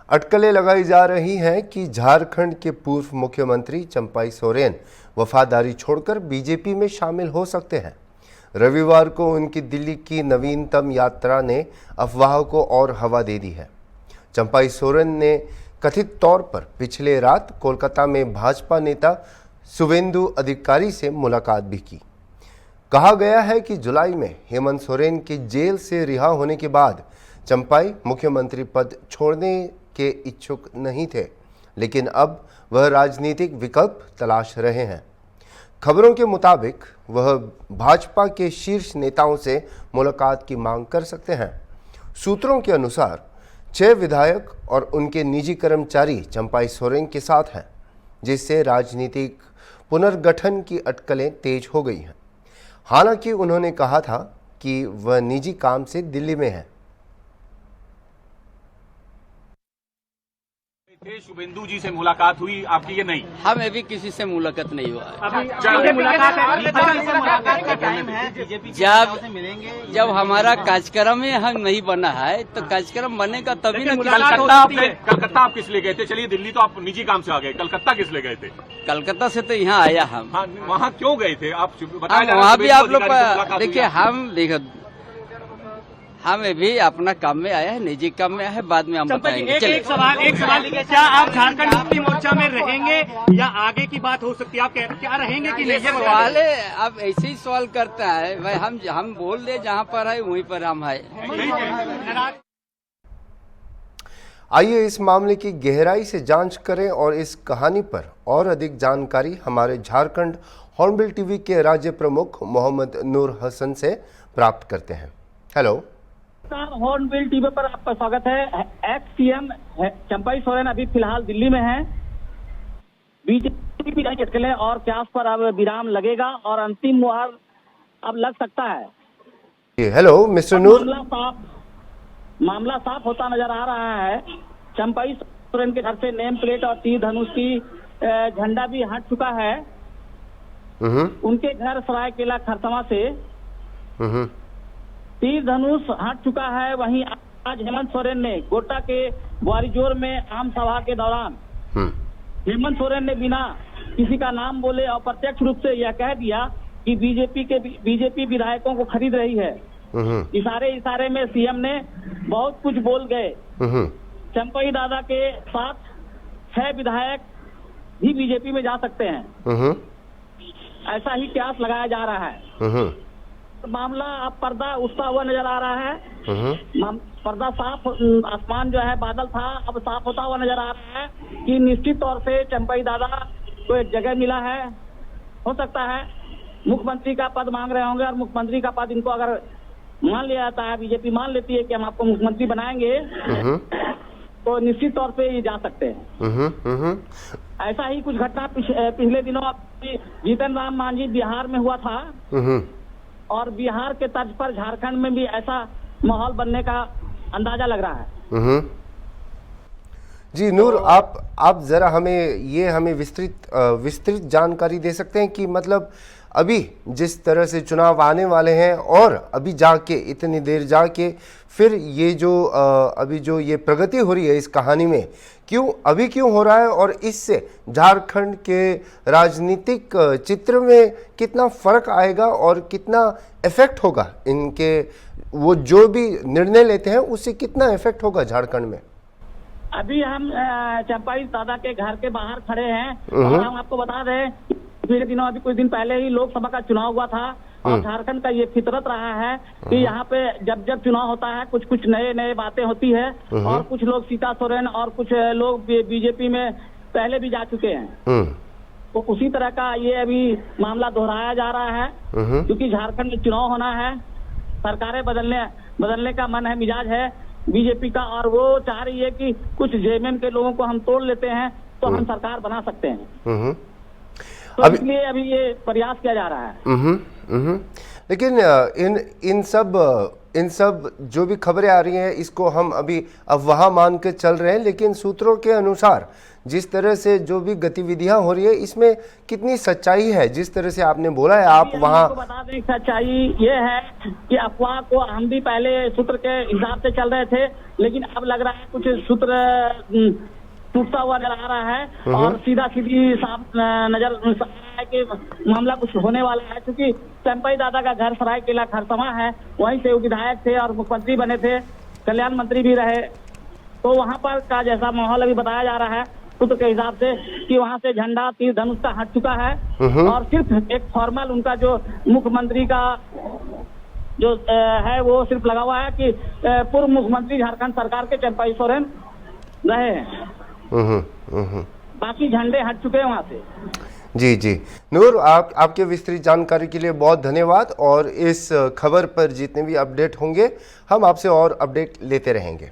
अटकलें लगाई जा रही हैं कि झारखंड के पूर्व मुख्यमंत्री चंपाई सोरेन वफादारी छोड़कर बीजेपी में शामिल हो सकते हैं। रविवार को उनकी दिल्ली की नवीनतम यात्रा ने अफवाह को और हवा दे दी है। चंपाई सोरेन ने कथित तौर पर पिछले रात कोलकाता में भाजपा नेता शुवेंदु अधिकारी से मुलाकात भी की। कहा गया है कि जुलाई में हेमंत सोरेन के जेल से रिहा होने के बाद चंपाई मुख्यमंत्री पद छोड़ने के इच्छुक नहीं थे, लेकिन अब वह राजनीतिक विकल्प तलाश रहे हैं। खबरों के मुताबिक वह भाजपा के शीर्ष नेताओं से मुलाकात की मांग कर सकते हैं। सूत्रों के अनुसार 6 विधायक और उनके निजी कर्मचारी चंपाई सोरेन के साथ हैं, जिससे राजनीतिक पुनर्गठन की अटकलें तेज हो गई हैं। हालांकि उन्होंने कहा था कि वह निजी काम से दिल्ली में है। शुभेंदु जी से मुलाकात हुई आपकी? ये नहीं, हमें भी किसी से मुलाकात नहीं हुआ है। जब हमारा कार्यक्रम ही हम नहीं बना है तो कार्यक्रम बनेगा तभी ना। कलकत्ता आप किस लिए गए थे? चलिए दिल्ली तो आप निजी काम से आ गए, कलकत्ता किस लिए गए थे? कलकत्ता से तो यहाँ आया हम। हाँ, वहाँ क्यों गए थे आप? वहाँ भी आप लोग देखिए, हमें भी अपना काम में आया है, निजी काम में आया है, बाद में हम बताएंगे। एक सवाल क्या आप झारखंड मुक्ति मोर्चा में रहेंगे या आगे की बात हो सकती है? आप क्या रहेंगे कि नहीं? सवाल है, आप ऐसे ही सवाल करता है भाई। हम बोल दे जहाँ पर है वहीं पर हम है। आइए इस मामले की गहराई से जांच करें और इस कहानी पर और अधिक जानकारी हमारे झारखंड हॉर्नबिल टीवी के राज्य प्रमुख मोहम्मद नूर हसन से प्राप्त करते हैं। हेलो, हॉर्नबिल टीवी पर आपका स्वागत है। एक्स सीएम चंपाई सोरेन अभी फिलहाल दिल्ली में हैं। बीजेपी की अटकलें और क्या पर अब विराम लगेगा और अंतिम मुहर अब लग सकता है। हेलो मिस्टर नूर, मामला साफ होता नजर आ रहा है। चंपाई सोरेन के घर से नेम प्लेट और तीर धनुष की झंडा भी हट चुका है। उनके घर सरायकेला खरसावां से तीर धनुष हट चुका है। वहीं आज हेमंत सोरेन ने गोड्डा के ग्वारिजोर में आम सभा के दौरान हेमंत सोरेन ने बिना किसी का नाम बोले और प्रत्यक्ष रूप से यह कह दिया कि बीजेपी विधायकों को खरीद रही है। इशारे में सीएम ने बहुत कुछ बोल गए। चंपाई दादा के साथ 6 विधायक भी बीजेपी में जा सकते हैं, ऐसा ही कयास लगाया जा रहा है। मामला अब पर्दा उठता हुआ नजर आ रहा है। पर्दा साफ, आसमान जो है बादल था अब साफ होता हुआ नजर आ रहा है कि निश्चित तौर से चंपाई दादा को एक जगह मिला है। हो सकता है मुख्यमंत्री का पद मांग रहे होंगे और मुख्यमंत्री का पद इनको अगर मान लिया जाता है, बीजेपी मान लेती है कि हम आपको मुख्यमंत्री बनाएंगे, तो निश्चित तौर पे ये जा सकते हैं। ऐसा ही कुछ घटना पिछले दिनों जीतन राम मांझी बिहार में हुआ था और बिहार के तर्ज पर झारखंड में भी ऐसा माहौल बनने का अंदाजा लग रहा है। जी नूर, आप जरा हमें विस्तृत जानकारी दे सकते हैं कि मतलब अभी जिस तरह से चुनाव आने वाले हैं और अभी जाके इतनी देर जाके फिर ये जो अभी जो ये प्रगति हो रही है इस कहानी में, क्यों हो रहा है और इससे झारखंड के राजनीतिक चित्र में कितना फर्क आएगा और कितना इफेक्ट होगा इनके, वो जो भी निर्णय लेते हैं उससे कितना इफेक्ट होगा झारखंड में? अभी हम चंपाई दादा के घर के बाहर खड़े हैं और हम आपको बता दें पिछले दिनों अभी कुछ दिन पहले ही लोकसभा का चुनाव हुआ था और झारखंड का ये फितरत रहा है कि यहाँ पे जब चुनाव होता है कुछ नए बातें होती है और कुछ लोग सीता सोरेन और कुछ लोग बीजेपी में पहले भी जा चुके हैं। तो उसी तरह का ये अभी मामला दोहराया जा रहा है क्योंकि झारखंड में चुनाव होना है, सरकारें बदलने का मन है, मिजाज है बीजेपी का और वो चाह रही है कि कुछ जेएमएम के लोगों को हम तोड़ लेते हैं तो हम सरकार बना सकते हैं। तो इसलिए अभी ये प्रयास किया जा रहा है। लेकिन इन सब जो भी खबरें आ रही हैं इसको हम अभी अफवाह मान के चल रहे हैं, लेकिन सूत्रों के अनुसार जिस तरह से जो भी गतिविधियां हो रही है इसमें कितनी सच्चाई है? जिस तरह से आपने बोला है आप वहां बता दें, सच्चाई ये है कि अफवाह को हम भी पहले सूत्र के हिसाब से चल रहे थे, लेकिन अब लग रहा है कुछ सूत्र टूटता हुआ नजर आ रहा है और सीधा सीधी साफ नजर आ रहा है कि मामला कुछ होने वाला है, क्योंकि चंपाई दादा का घर सरायकेला खरसमा है, वहीं से वो विधायक थे और मुख्यमंत्री बने थे, कल्याण मंत्री भी रहे, तो वहां पर का जैसा माहौल अभी बताया जा रहा है सूत्र के हिसाब से कि वहां से झंडा तीर धनुष का हट चुका है और सिर्फ एक फॉर्मल उनका जो मुख्यमंत्री का जो है वो सिर्फ लगा हुआ है कि पूर्व मुख्यमंत्री झारखंड सरकार के चंपाई सोरेन रहे हैं। बाकी झंडे हट चुके हैं वहां से। जी जी नूर, आपके विस्तृत जानकारी के लिए बहुत धन्यवाद और इस खबर पर जितने भी अपडेट होंगे हम आपसे और अपडेट लेते रहेंगे।